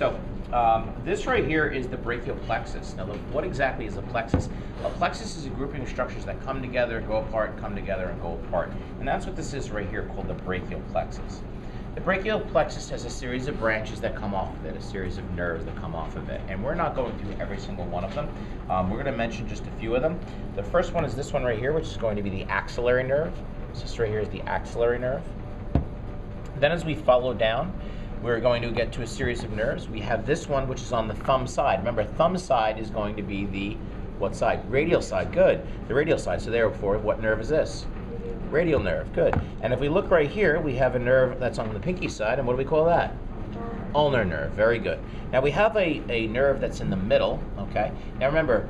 So this right here is the brachial plexus. Now, what exactly is a plexus? A plexus is a grouping of structures that come together, go apart, come together, and go apart. And that's what this is right here, called the brachial plexus. The brachial plexus has a series of branches that come off of it, a series of nerves that come off of it. And we're not going through every single one of them. We're going to mention just a few of them. The first one is this one right here, which is going to be the axillary nerve. So this right here is the axillary nerve. Then as we follow down, we're going to get to a series of nerves. We have this one, which is on the thumb side. Remember, thumb side is going to be the, what side? Radial side, good. The radial side, so therefore, what nerve is this? Radial nerve, good. And if we look right here, we have a nerve that's on the pinky side, and what do we call that? Ulnar nerve, very good. Now we have a nerve that's in the middle, okay? Now remember,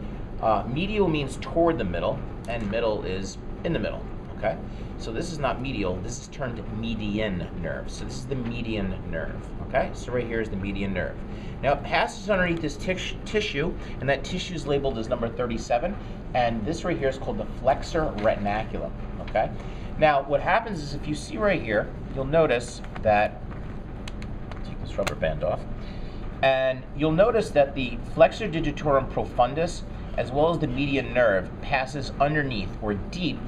medial means toward the middle, and middle is in the middle, okay? So this is not medial, this is termed median nerve. So this is the median nerve, okay? So right here is the median nerve. Now it passes underneath this tissue, and that tissue is labeled as number 37, and this right here is called the flexor retinaculum, okay? Now what happens is, if you see right here, you'll notice that, take this rubber band off, and you'll notice that the flexor digitorum profundus, as well as the median nerve, passes underneath or deep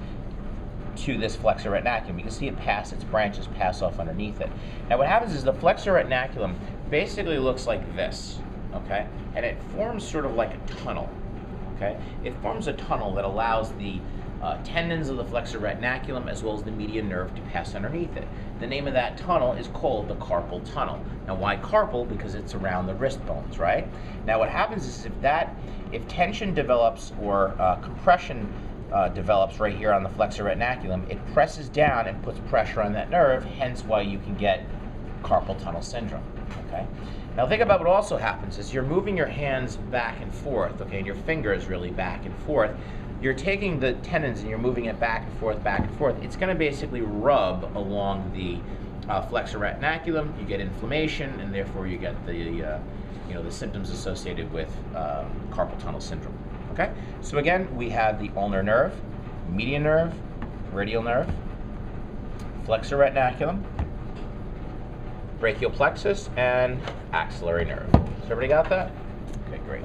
to this flexor retinaculum. You can see it pass, its branches pass off underneath it. Now what happens is the flexor retinaculum basically looks like this, okay? And it forms sort of like a tunnel, okay? It forms a tunnel that allows the tendons of the flexor retinaculum as well as the median nerve to pass underneath it. The name of that tunnel is called the carpal tunnel. Now why carpal? Because it's around the wrist bones, right? Now what happens is if tension develops or compression develops right here on the flexor retinaculum, it presses down and puts pressure on that nerve, hence why you can get carpal tunnel syndrome, okay? Now think about what also happens is you're moving your hands back and forth, okay, and your fingers really back and forth. You're taking the tendons and you're moving it back and forth, back and forth. It's going to basically rub along the flexor retinaculum. You get inflammation, and therefore you get the the symptoms associated with carpal tunnel syndrome. Okay, so again, we have the ulnar nerve, median nerve, radial nerve, flexor retinaculum, brachial plexus, and axillary nerve. So everybody got that? Okay, great.